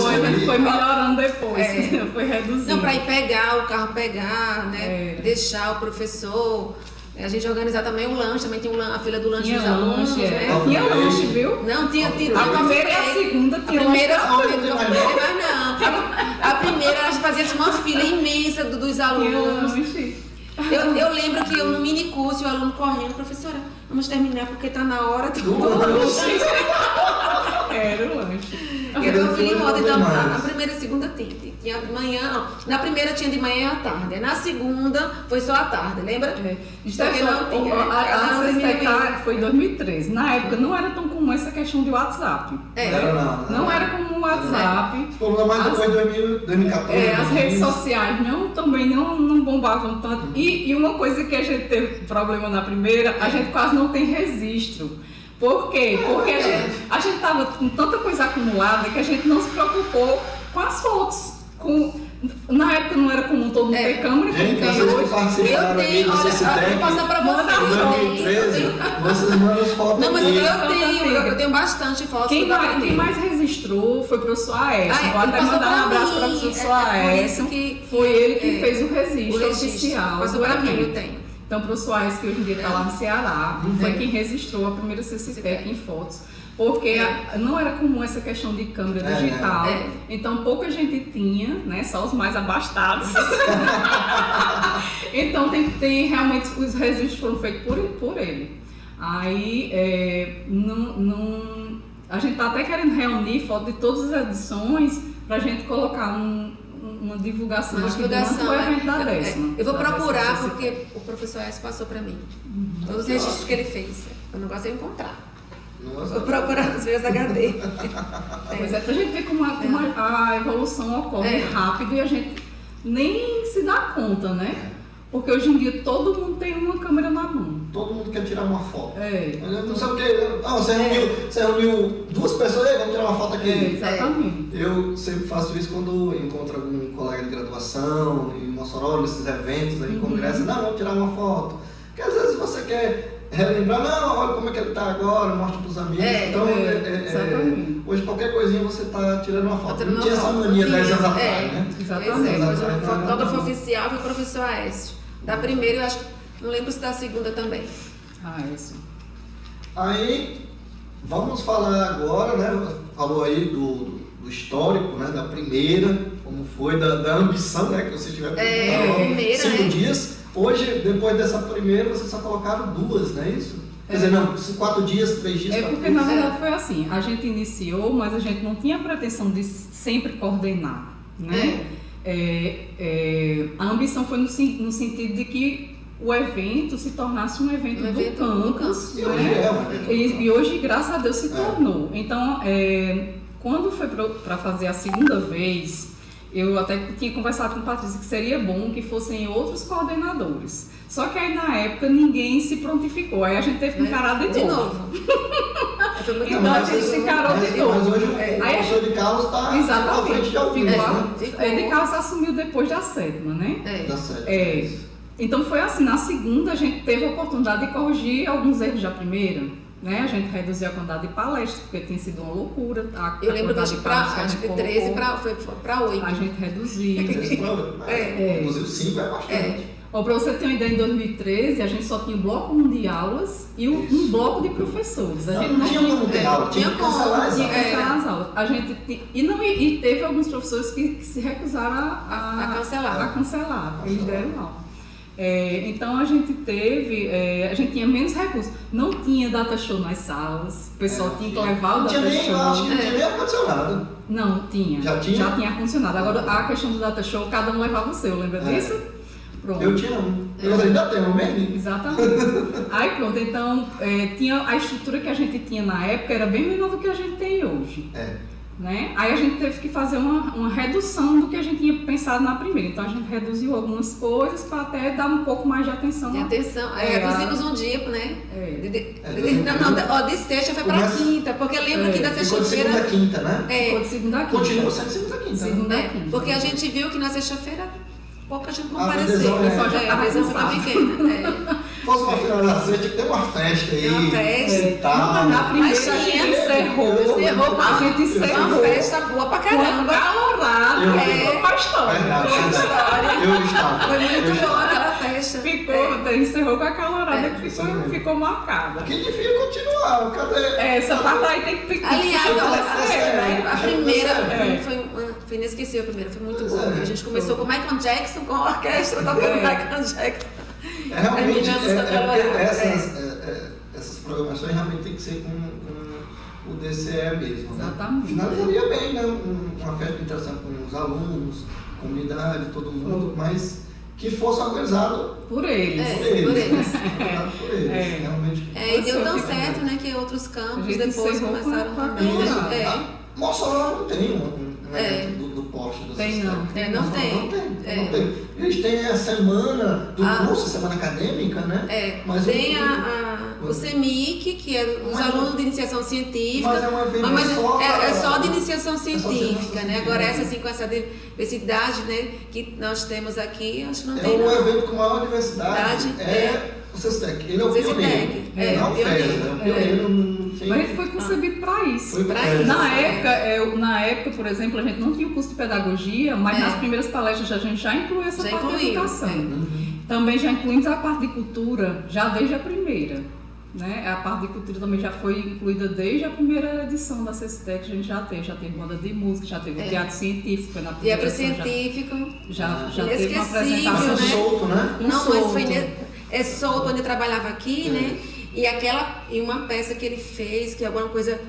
[SPEAKER 2] foi melhorando depois. Foi reduzindo.
[SPEAKER 3] Não, para ir pegar, o carro pegar, né? Deixar o professor. A gente organizar também o lanche, também tinha a fila do lanche dos alunos.
[SPEAKER 2] Tinha lanche, viu?
[SPEAKER 3] Não, tinha.
[SPEAKER 2] A primeira e a segunda tinha
[SPEAKER 3] lanche.
[SPEAKER 2] A
[SPEAKER 3] primeira a gente fazia uma fila imensa dos alunos. Eu lembro que eu no mini curso, o aluno correndo, professora, vamos terminar porque tá na hora do lanche.
[SPEAKER 2] Era o lanche.
[SPEAKER 3] Eu fui em moda, então a primeira e a segunda tinha de manhã, não. Na primeira tinha de manhã e à tarde. Na segunda foi só à tarde, lembra?
[SPEAKER 2] Porque não tinha. A CCTEC foi em 2013. Na época não era tão comum essa questão de WhatsApp. Não era comum o WhatsApp.
[SPEAKER 1] Ficou mais depois de 2014.
[SPEAKER 2] As redes sociais também não bombavam tanto. E uma coisa que a gente teve problema na primeira, a gente quase não tem registro. Por quê? Porque a gente estava com tanta coisa acumulada que a gente não se preocupou com as fotos. Na época não era comum todo mundo ter câmera, como tem hoje.
[SPEAKER 1] Eu tenho,
[SPEAKER 3] vou passar para vocês.
[SPEAKER 1] Vocês mandam as fotos.
[SPEAKER 3] Não, mas eu tenho bastante fotos.
[SPEAKER 2] Quem mais registrou foi o professor Aécio. Vou até mandar um abraço para o professor Aécio. Foi ele que fez o registro oficial.
[SPEAKER 3] Passou para mim, eu tenho.
[SPEAKER 2] Então, o professor Aécio, que hoje em dia está lá no Ceará, foi quem registrou a primeira CCTEC em fotos. Porque não era comum essa questão de câmera digital. Então, pouca gente tinha, né? Só os mais abastados. Então, tem realmente, os registros foram feitos por ele. Aí, a gente está até querendo reunir fotos de todas as edições para a gente colocar uma divulgação aqui durante o evento da 10ª.
[SPEAKER 3] Eu vou procurar, porque o professor S passou para mim. Todos os registros que ele fez. O negócio é encontrar. Vou procurar nos meus HD.
[SPEAKER 2] Pois pra gente ver como a evolução ocorre rápido e a gente nem se dá conta, né? Porque hoje em dia todo mundo tem uma câmera na mão.
[SPEAKER 1] Todo mundo quer tirar uma foto. Não sei o que. Você reuniu 2 pessoas, vamos tirar uma foto aqui.
[SPEAKER 2] Exatamente.
[SPEAKER 1] Eu sempre faço isso quando encontro algum colega de graduação, em Mossoró, nesses eventos, aí, congresso. Não, vamos tirar uma foto. Porque às vezes você quer relembrar, não, olha como é que ele está agora, mostra para os amigos. Hoje qualquer coisinha você está tirando uma foto. Não tinha essa mania 10 anos atrás, né?
[SPEAKER 2] Exatamente.
[SPEAKER 3] O fotógrafo oficial foi o professor Aécio. Da primeira, eu acho, não lembro se da segunda também.
[SPEAKER 2] Isso.
[SPEAKER 1] Aí, vamos falar agora, né? Falou aí do histórico, né? Da primeira, como foi, da ambição, né? Que você tiver
[SPEAKER 3] 5
[SPEAKER 1] dias. Hoje, depois dessa primeira, vocês só colocaram 2, não é isso? Quer dizer, não, 4 dias, 3 dias, 4 dias.
[SPEAKER 2] Porque na verdade foi assim, a gente iniciou, mas a gente não tinha a pretensão de sempre coordenar, né? A ambição foi no sentido de que o evento se tornasse um evento do campus, né? E hoje, graças a Deus, se tornou. Então, quando foi para fazer a segunda vez, eu até tinha conversado com a Patrícia que seria bom que fossem outros coordenadores. Só que aí na época ninguém se prontificou, aí a gente teve que encarar de novo. Então a gente se encarou de novo.
[SPEAKER 1] Mas hoje o professor de Carlos está à frente de alguns, né?
[SPEAKER 2] De Carlos assumiu depois da 7ª, né?
[SPEAKER 1] Da 7ª.
[SPEAKER 2] Então foi assim, na segunda a gente teve a oportunidade de corrigir alguns erros da primeira. Né? A gente reduziu a quantidade de palestras, porque tinha sido uma loucura.
[SPEAKER 3] Eu lembro que acho que 13 foi para 8.
[SPEAKER 2] A gente reduziu.
[SPEAKER 1] Reduziu 5, é bastante.
[SPEAKER 2] Para você ter uma ideia, em 2013 a gente só tinha um bloco 1 de aulas e um bloco de professores. A gente
[SPEAKER 1] não tinha como ter aula, tinha que cancelar
[SPEAKER 2] as aulas. E teve alguns professores que se recusaram a cancelar. Eles deram aula. Então a gente tinha menos recursos, não tinha data show nas salas, o pessoal tinha que levar o data show.
[SPEAKER 1] Acho que não tinha nem ar-condicionado.
[SPEAKER 2] Não, tinha. Já tinha ar-condicionado. Agora a questão do data show, cada um levava o seu, lembra disso? Pronto.
[SPEAKER 1] Eu tinha um. Eu ainda tenho, mesmo.
[SPEAKER 2] Exatamente. Aí pronto, então tinha a estrutura que a gente tinha na época era bem menor do que a gente tem hoje. Né? Aí a gente teve que fazer uma redução do que a gente tinha pensado na primeira. Então a gente reduziu algumas coisas para até dar um pouco mais de atenção.
[SPEAKER 3] Reduzimos um dia, né? De sexta foi para quinta, porque lembra que da sexta-feira.
[SPEAKER 1] Ficou de segunda a quinta, né?
[SPEAKER 2] Ficou de segunda a quinta.
[SPEAKER 1] Continua sendo segunda a quinta.
[SPEAKER 3] Porque a gente viu que na sexta-feira pouca gente compareceu.
[SPEAKER 1] A
[SPEAKER 3] pessoal já estava cansado.
[SPEAKER 1] Fosse uma finalização, tinha que ter uma festa aí.
[SPEAKER 3] Uma festa.
[SPEAKER 1] E tal.
[SPEAKER 2] Na primeira a gente encerrou. A gente encerrou.
[SPEAKER 3] Uma festa boa pra caramba.
[SPEAKER 2] Calorada. Ficou com a história.
[SPEAKER 1] Eu estava.
[SPEAKER 3] Foi muito boa aquela festa.
[SPEAKER 2] Encerrou com a calorada que ficou marcada.
[SPEAKER 1] Que devia continuar. Cadê?
[SPEAKER 2] Essa parte aí tem que ficar.
[SPEAKER 3] Aliás, a primeira foi inesquecível. A primeira foi muito boa. A gente começou com o Michael Jackson, com a orquestra tocando Michael Jackson.
[SPEAKER 1] Realmente, essas programações realmente tem que ser com o DCE mesmo.
[SPEAKER 2] Exatamente.
[SPEAKER 1] Né? Finalizaria bem, né? Uma festa de interação com os alunos, comunidade, todo mundo, mas que fosse organizado
[SPEAKER 2] por eles.
[SPEAKER 1] Realmente.
[SPEAKER 3] E deu tão certo, né, que outros campos depois começaram também.
[SPEAKER 1] Mossoró não tem um evento do poste do
[SPEAKER 2] sistema.
[SPEAKER 3] Não tem.
[SPEAKER 1] Eles têm a semana do curso, semana acadêmica, né?
[SPEAKER 3] Mas tem o CEMIC, que é os alunos de iniciação científica.
[SPEAKER 1] Mas é um evento
[SPEAKER 3] só de iniciação científica, né? Agora essa assim, com essa diversidade, né, que nós temos aqui, acho que não tem.
[SPEAKER 1] Um evento com maior diversidade o CESTEC. Ele é o pioneiro. Não o pioneiro.
[SPEAKER 2] Mas ele foi concebido para isso. Na época, por exemplo, a gente não tinha o curso de pedagogia, mas nas primeiras palestras a gente já incluiu essa parte de educação. Também já incluímos a parte de cultura, já desde a primeira. Né? A parte de cultura também já foi incluída desde a primeira edição da CESTEC, a gente já teve banda de música, já teve o teatro científico, foi na primeira
[SPEAKER 3] teatro científico,
[SPEAKER 2] já teve uma apresentação,
[SPEAKER 3] né?
[SPEAKER 1] Solto, né?
[SPEAKER 3] Não, mas foi solto onde eu trabalhava aqui, né? E uma peça que ele fez, que é alguma coisa,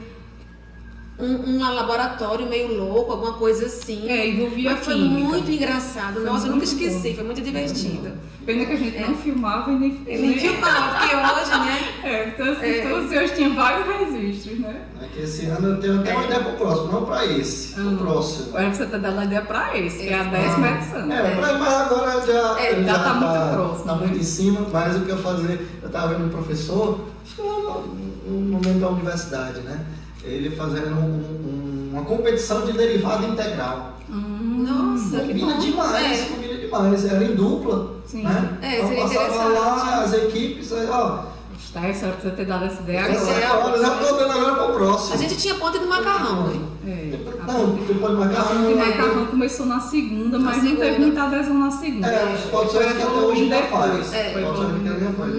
[SPEAKER 3] um laboratório meio louco, alguma coisa assim.
[SPEAKER 2] Envolvia
[SPEAKER 3] mas foi muito engraçado. Nossa, eu nunca esqueci, foi muito divertido.
[SPEAKER 2] Pena que a gente não filmava e
[SPEAKER 3] nem filmava, porque hoje, né?
[SPEAKER 2] Então hoje tinha vários registros, né?
[SPEAKER 1] Que esse ano eu tenho até uma ideia para o próximo, não para esse, para o próximo.
[SPEAKER 2] Você está dando a ideia para esse, que é a 10ª edição.
[SPEAKER 1] Mas agora já
[SPEAKER 2] está muito próximo.
[SPEAKER 1] Está muito em cima, mas o que eu fazer, eu estava vendo um professor, acho que no momento da universidade, né? Ele fazendo uma competição de derivada integral.
[SPEAKER 3] Nossa,
[SPEAKER 1] combina demais. Era em dupla.
[SPEAKER 2] Sim.
[SPEAKER 1] Né? Então passava lá as equipes,
[SPEAKER 2] Está, isso era para você ter dado essa ideia
[SPEAKER 1] agora. Já estou dando agora para o próximo.
[SPEAKER 3] A gente tinha ponte do macarrão, né?
[SPEAKER 1] Depois do macarrão.
[SPEAKER 2] O macarrão começou na segunda, mas não teve muita adesão na segunda.
[SPEAKER 1] Pode ser que até hoje ainda faz.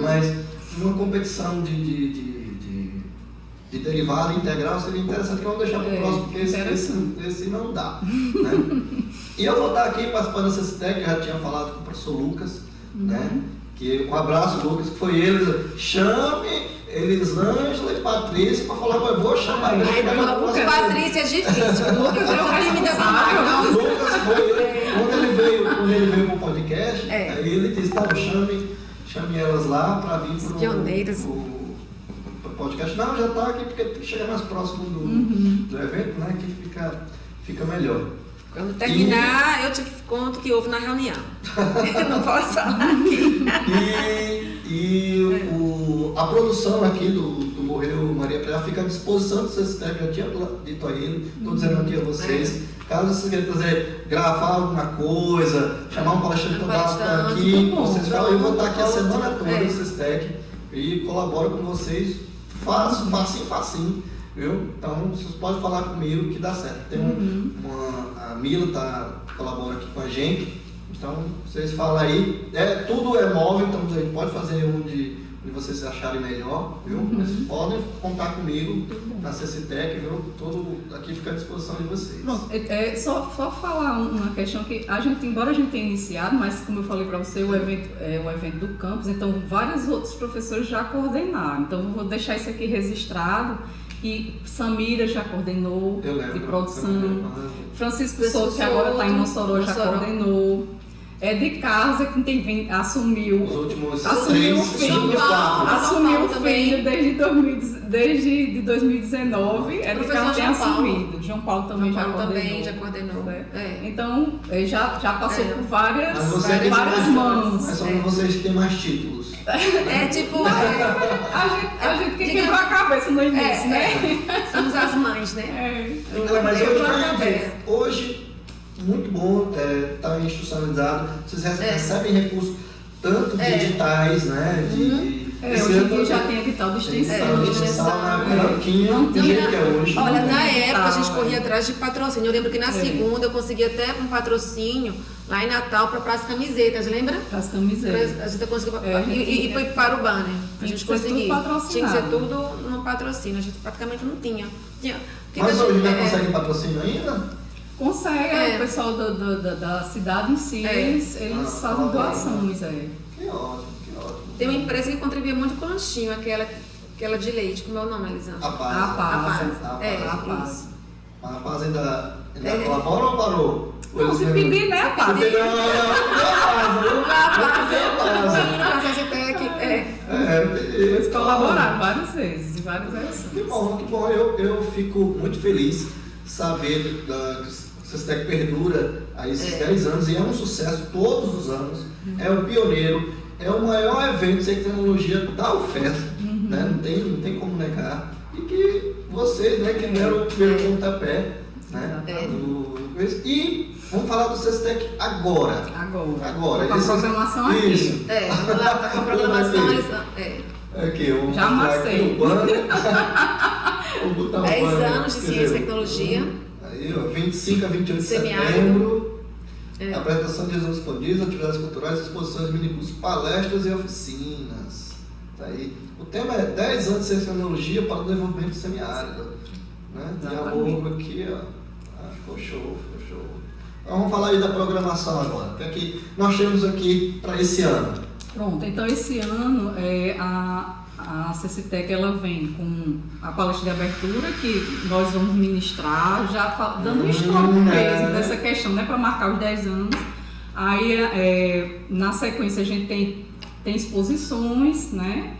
[SPEAKER 1] Mas uma competição de derivada integral seria interessante, que eu vou deixar para o próximo, porque esse não dá. Né? E eu vou estar aqui participando dessa CESTEC, que eu já tinha falado com o professor Lucas, né? Que um abraço, Lucas, que foi eles. Chame Elisângela e Patrícia para falar, mas eu vou chamar.
[SPEAKER 3] Patrícia é difícil. Lucas é o que me deu
[SPEAKER 1] Lucas foi ele. Quando ele veio pro podcast, aí ele disse, tá, chame elas lá para vir pro podcast. Não, já tá aqui porque tem que chegar mais próximo do evento, né? Que fica melhor.
[SPEAKER 3] Quando terminar, eu te conto que houve na reunião. Eu não posso falar aqui.
[SPEAKER 1] A produção aqui do Morreu Maria Praia fica à disposição do CCTEC, já tinha dito a ele, estou dizendo aqui a vocês. Caso vocês queiram gravar alguma coisa, chamar um palestrante para estar aqui, vocês falam, eu vou estar aqui a semana toda no CCTEC e colaboro com vocês, facinho. Viu? Então vocês podem falar comigo que dá certo. Tem a Mila colabora aqui com a gente. Então vocês falam aí. Tudo é móvel, então a gente pode fazer onde vocês acharem melhor, viu? Vocês podem contar comigo na CCTEC, viu? Tudo aqui fica à disposição de vocês.
[SPEAKER 2] Pronto, só falar uma questão que a gente, embora a gente tenha iniciado, mas como eu falei para você, o evento é o evento do campus, então vários outros professores já coordenaram. Então eu vou deixar isso aqui registrado. E Samira já coordenou de produção, Francisco Souto, que agora está em Mossoró, já coordenou. De casa, que assumiu o filho desde 2019, de casa tem assumido. João Paulo também já coordenou. Então, já passou por várias mãos.
[SPEAKER 1] Mas só vocês que têm mais títulos.
[SPEAKER 2] A gente que quebrou a cabeça no início, né?
[SPEAKER 3] Somos as mães, né?
[SPEAKER 1] Mas hoje muito bom, está institucionalizado, vocês recebem recursos tanto digitais, né?
[SPEAKER 2] Hoje em dia já tem edital de extensão.
[SPEAKER 1] Não tinha que é hoje.
[SPEAKER 3] Olha, na época a gente corria atrás de patrocínio. Eu lembro que na segunda eu consegui até um patrocínio lá em Natal para as camisetas, lembra?
[SPEAKER 2] Para as camisetas.
[SPEAKER 3] A gente conseguiu. E foi para o banner. A gente conseguiu. Tinha que ser tudo no patrocínio. A gente praticamente não tinha.
[SPEAKER 1] Mas hoje já consegue patrocínio ainda?
[SPEAKER 2] Consegue, o pessoal da cidade em si, eles fazem doações.
[SPEAKER 1] Que ótimo.
[SPEAKER 3] Tem uma empresa que contribui muito com o lanchinho, aquela de leite, como é o nome, Elisângela?
[SPEAKER 1] A Paz. A Paz ainda colabora ou parou?
[SPEAKER 2] Não, se pedir, né, a Paz? Eles colaboraram várias vezes, em várias edições.
[SPEAKER 1] Que bom. Eu fico muito feliz saber que o CCTEC perdura há esses 10 anos e é um sucesso todos os anos. É o pioneiro, é o maior evento de tecnologia da UFES, né? Não tem como negar. E que vocês, né, que deram o primeiro pontapé, né? E vamos falar do CCTEC agora.
[SPEAKER 2] Com a programação aqui.
[SPEAKER 1] Isso.
[SPEAKER 3] Vamos lá, com a programação.
[SPEAKER 1] Aqui,
[SPEAKER 2] já amassei.
[SPEAKER 1] Vou botar
[SPEAKER 3] 10 anos de ciência e tecnologia.
[SPEAKER 1] Aí, 25 a 28 de setembro. Apresentação de exames expandidos, atividades culturais, exposições, minicursos, palestras e oficinas. Tá aí. O tema é 10 anos de ciência e tecnologia para o desenvolvimento semiárido. Né? E a logo aqui, ficou show. Então, vamos falar aí da programação agora. O que nós temos aqui para esse ano?
[SPEAKER 2] Pronto, então esse ano a CCTEC ela vem com a palestra de abertura que nós vamos ministrar, já dando um histórico mesmo dessa questão, né, para marcar os 10 anos. Aí, na sequência, a gente tem exposições, né?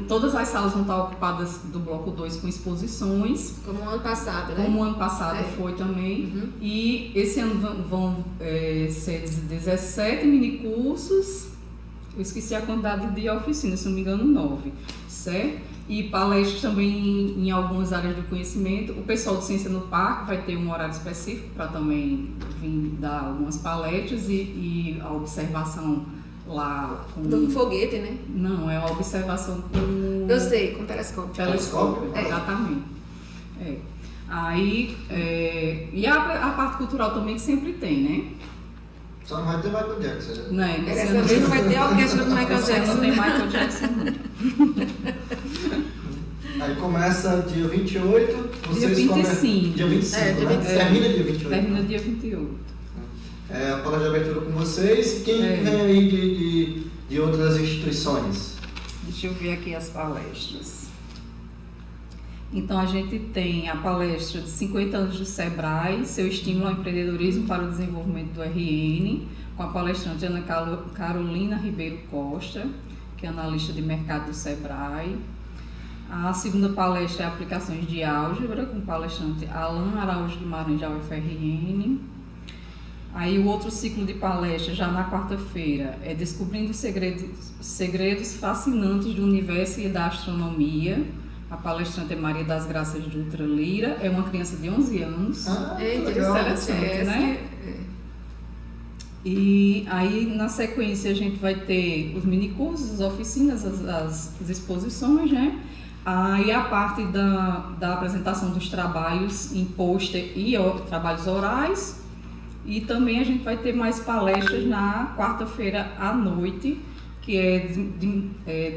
[SPEAKER 2] Todas as salas vão estar ocupadas do bloco 2 com exposições.
[SPEAKER 3] Como o ano passado, né?
[SPEAKER 2] Como o ano passado foi também. E esse ano vão ser 17 minicursos. Eu esqueci a quantidade de oficinas, se não me engano, 9, certo? E palestras também em algumas áreas do conhecimento. O pessoal de Ciência no Parque vai ter um horário específico para também vir dar algumas palestras e a observação lá com...
[SPEAKER 3] Do foguete, né?
[SPEAKER 2] Não, é a observação com...
[SPEAKER 3] Eu sei, com telescópio.
[SPEAKER 2] Telescópio, exatamente. Aí, e a parte cultural também que sempre tem, né?
[SPEAKER 1] Só não vai ter Michael Jackson, né?
[SPEAKER 3] Não, dessa vez não vai ter a orquestra do Michael Jackson.
[SPEAKER 2] Não tem Michael Jackson, não.
[SPEAKER 1] Aí começa dia 28, vocês
[SPEAKER 2] dia 25.
[SPEAKER 1] Dia 25, né? Termina dia 28.
[SPEAKER 2] Termina dia 28.
[SPEAKER 1] A palavra de abertura com vocês. Quem vem aí de outras instituições?
[SPEAKER 2] Deixa eu ver aqui as palestras. Então, a gente tem a palestra de 50 anos do SEBRAE, seu estímulo ao empreendedorismo para o desenvolvimento do RN, com a palestrante Ana Carolina Ribeiro Costa, que é analista de mercado do SEBRAE. A segunda palestra é Aplicações de Álgebra, com o palestrante Alan Araújo Guimarães, da UFRN. Aí o outro ciclo de palestras, já na quarta-feira, é Descobrindo segredos fascinantes do universo e da astronomia. A palestrante é Maria das Graças Dutra Lira, é uma criança de 11 anos.
[SPEAKER 3] É interessante,
[SPEAKER 2] né? E aí, na sequência, a gente vai ter os minicursos, as oficinas, as exposições, né? Aí a parte da apresentação dos trabalhos em pôster e trabalhos orais. E também a gente vai ter mais palestras na quarta-feira à noite, que é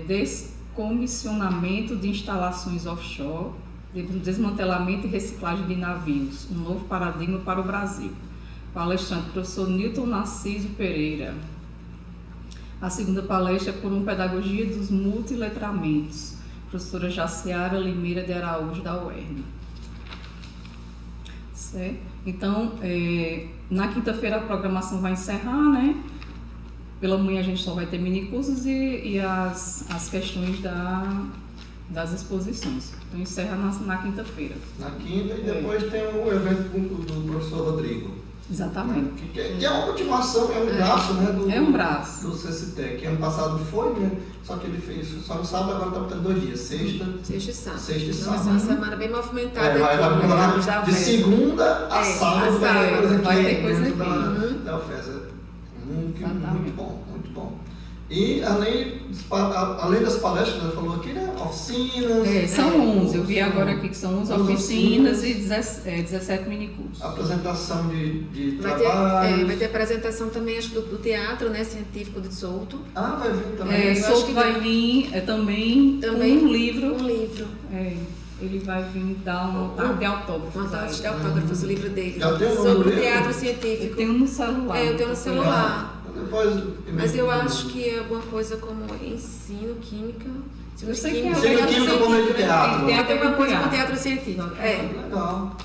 [SPEAKER 2] descomissionamento de instalações offshore, desmantelamento e reciclagem de navios, um novo paradigma para o Brasil. Palestrante, professor Newton Narciso Pereira. A segunda palestra é por uma pedagogia dos multiletramentos, professora Jaciara Limeira de Araújo, da UERN. Certo? Então, na quinta-feira a programação vai encerrar, né? Pela manhã a gente só vai ter minicursos e as questões das exposições. Então, encerra na quinta-feira.
[SPEAKER 1] Na quinta e depois tem o evento do professor Rodrigo.
[SPEAKER 2] Exatamente.
[SPEAKER 1] Que é uma continuação, é um braço, né?
[SPEAKER 2] É um braço.
[SPEAKER 1] Do CCTEC. Ano passado foi, né? Só que ele fez só no sábado, agora está botando 2 dias. Sexta e sábado.
[SPEAKER 3] Vai ser uma semana bem movimentada.
[SPEAKER 1] Vai de segunda a sábado
[SPEAKER 2] vai ter coisa aqui.
[SPEAKER 1] Da UFES. Muito bom, muito bom. E além das palestras, você falou aqui, né? Oficinas.
[SPEAKER 2] São 11. Eu vi agora aqui que são 11 oficinas e 17 minicursos.
[SPEAKER 1] Apresentação de trabalhos.
[SPEAKER 3] Vai ter apresentação também, acho, do teatro, né? Científico de Souto.
[SPEAKER 1] Vai vir também.
[SPEAKER 2] Souto vai vir também um livro. Ele vai vir dar uma tarde de autógrafos.
[SPEAKER 3] Uma tarde de autógrafos, o livro dele.
[SPEAKER 1] Sobre
[SPEAKER 3] o teatro científico.
[SPEAKER 2] Eu tenho no celular.
[SPEAKER 3] Eu tenho no celular. Mas eu
[SPEAKER 1] acho
[SPEAKER 3] acho que é alguma coisa como ensino, química.
[SPEAKER 2] Eu sei que
[SPEAKER 1] ensino química como meio de teatro.
[SPEAKER 3] Tem alguma coisa com teatro científico.
[SPEAKER 1] Legal.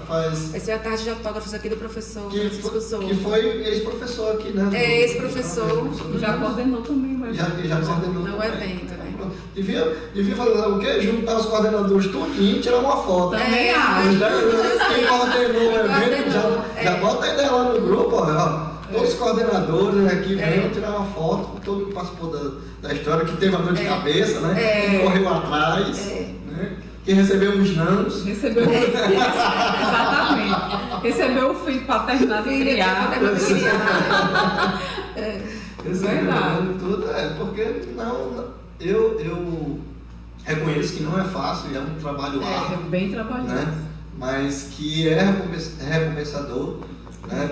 [SPEAKER 1] Faz...
[SPEAKER 3] Essa é a tarde de autógrafos aqui do professor Francisco Souto.
[SPEAKER 1] Que foi ex-professor aqui, né?
[SPEAKER 3] Ex-professor.
[SPEAKER 2] Já coordenou também, mas...
[SPEAKER 1] Já coordenou
[SPEAKER 3] no evento, né?
[SPEAKER 1] Devia fazer o quê? Juntar os coordenadores tudinho e tirar uma foto.
[SPEAKER 2] Também acho.
[SPEAKER 1] Quem coordenou o evento, já bota a ideia lá no grupo, ó. Todos os coordenadores aqui vêm tirar uma foto com todo mundo que participou da história, que teve a dor de cabeça, né? Que correu atrás, né? Que recebeu uns nanos.
[SPEAKER 2] Recebeu exatamente. Recebeu o filho paternado e criado.
[SPEAKER 1] Verdade. Tudo, porque eu reconheço que não é fácil, é um trabalho árduo.
[SPEAKER 2] É bem trabalhoso. Né?
[SPEAKER 1] Mas que é recompensador. Né?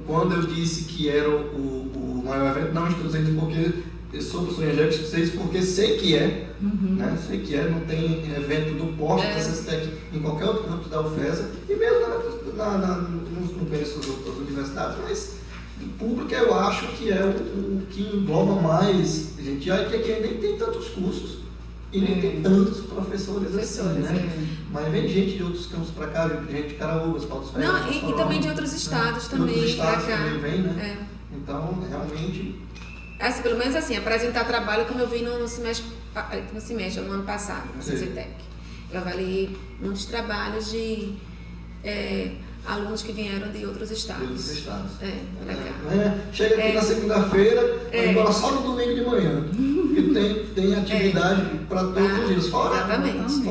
[SPEAKER 1] Quando eu disse que era o maior evento, não estou dizendo porque eu sou professor Angélico, sei isso porque sei que é. Né? Sei que é, não tem evento do porte da CCTEC em qualquer outro campo da UFESA, e mesmo não conheço as outras universidades, mas o público eu acho que é o que engloba mais gente, e aqui nem tem tantos cursos e nem tem tantos professores assim, né? Mas vem gente de outros campos para cá, gente de Caraúbas, Paulo Ferreira.
[SPEAKER 3] Não, e também de outros estados também.
[SPEAKER 1] Outros estados
[SPEAKER 3] pra cá.
[SPEAKER 1] também vem, né? Então, realmente...
[SPEAKER 3] pelo menos assim, apresentar trabalho como eu vi no semestre, no ano passado, no CCTEC. Eu avaliei muitos trabalhos de alunos que vieram de outros estados. Pra cá.
[SPEAKER 1] Chega aqui na segunda-feira, vai embora só no domingo de manhã. E tem atividade para todos os dias.
[SPEAKER 3] Exatamente.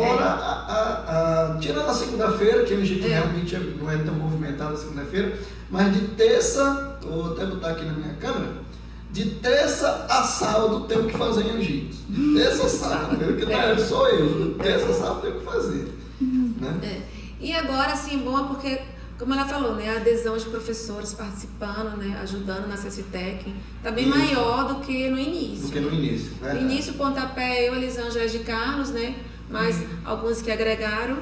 [SPEAKER 1] Tirando a segunda-feira, que a gente realmente não é tão movimentado na segunda-feira, mas de terça, vou até botar aqui na minha câmera, de terça a sábado tenho que fazer em Angicos. De terça a sábado, que não sou eu. De terça a sábado tenho que fazer. Né?
[SPEAKER 3] E agora, assim, bom é porque, como ela falou, né, a adesão de professores participando, né, ajudando na CCTEC, está bem maior do que no início.
[SPEAKER 1] Né?
[SPEAKER 3] No início, o pontapé, eu, Elisângela de Carlos, né, mas alguns que agregaram,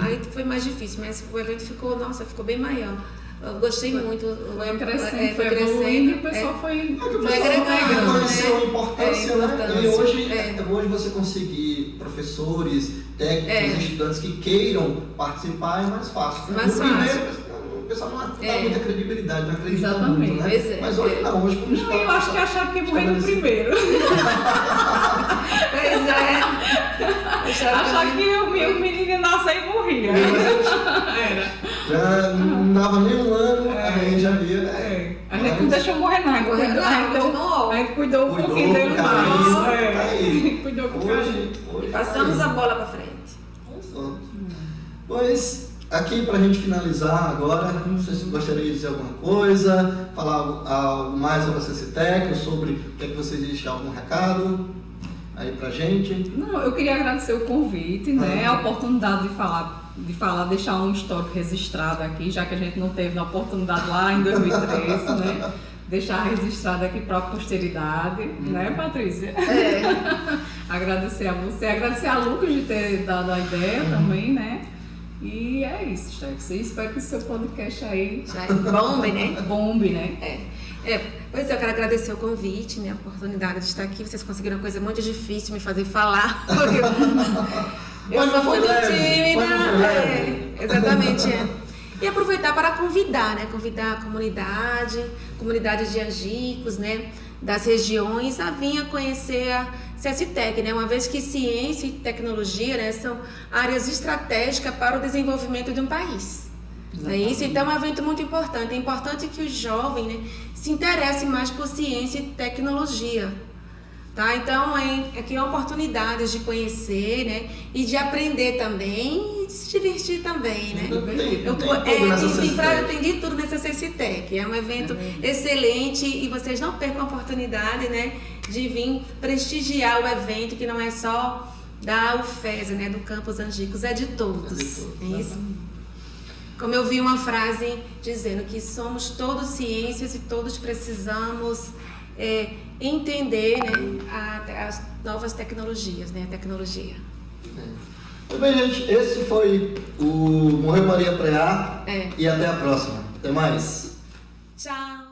[SPEAKER 3] aí foi mais difícil, mas o evento ficou bem maior. Eu gostei muito.
[SPEAKER 2] Foi crescendo, foi evoluindo e o pessoal foi
[SPEAKER 1] agregando. Conheceu a importância, né? E hoje você conseguir professores, técnicos, estudantes que queiram participar é mais fácil.
[SPEAKER 3] Mais fácil.
[SPEAKER 1] Primeiro, o pessoal não dá muita credibilidade, não acredita
[SPEAKER 2] Exatamente.
[SPEAKER 1] muito, né? Mas hoje não, hoje como está...
[SPEAKER 2] Eu acho que acharam que morreu no primeiro.
[SPEAKER 3] Pois é.
[SPEAKER 2] Acharam que o menino nasceu e morria. Era.
[SPEAKER 1] Já não dava nem um ano, a gente já via.
[SPEAKER 2] A gente não deixou morrer, não. A gente cuidou um pouquinho dele mais. Cuidou com carinho.
[SPEAKER 3] Passamos a bola para frente.
[SPEAKER 1] Pois, aqui pra gente finalizar agora, não sei se gostaria de dizer alguma coisa, falar algo mais sobre a CCTEC, sobre o que é que vocês deixam algum recado aí pra gente.
[SPEAKER 2] Não, eu queria agradecer o convite, né? A oportunidade de falar, deixar um histórico registrado aqui, já que a gente não teve a oportunidade lá em 2013, né? Deixar registrado aqui para a posteridade, né, Patrícia? Agradecer a você, agradecer a Lucas de ter dado a ideia também, né? E é isso, Steph. Espero que o seu podcast aí
[SPEAKER 3] bombe, né?
[SPEAKER 2] Bombe, né?
[SPEAKER 3] Pois é, eu quero agradecer o convite, né? A oportunidade de estar aqui. Vocês conseguiram uma coisa muito difícil, me fazer falar. Eu sou muito tímida. Exatamente, E aproveitar para convidar, né? Convidar a comunidade de angicos, né? Das regiões a vir a conhecer a CSTEC, né? Uma vez que ciência e tecnologia, né, são áreas estratégicas para o desenvolvimento de um país. É isso? Então é um evento muito importante. É importante que o jovem, né, se interesse mais por ciência e tecnologia. Tá? Então aqui é uma oportunidade de conhecer, né, e de aprender também e de se divertir também, né? Tem de tudo nessa CCTEC. É um evento excelente e vocês não percam a oportunidade, né, de vir prestigiar o evento, que não é só da UFES, né, do Campus Angicos, é de todos. É isso? Como eu vi uma frase dizendo que somos todos ciências e todos precisamos entender, né, as novas tecnologias, né, a tecnologia.
[SPEAKER 1] Muito bem, gente, esse foi o Morreu Maria Preá e até a próxima. Até mais.
[SPEAKER 3] Tchau.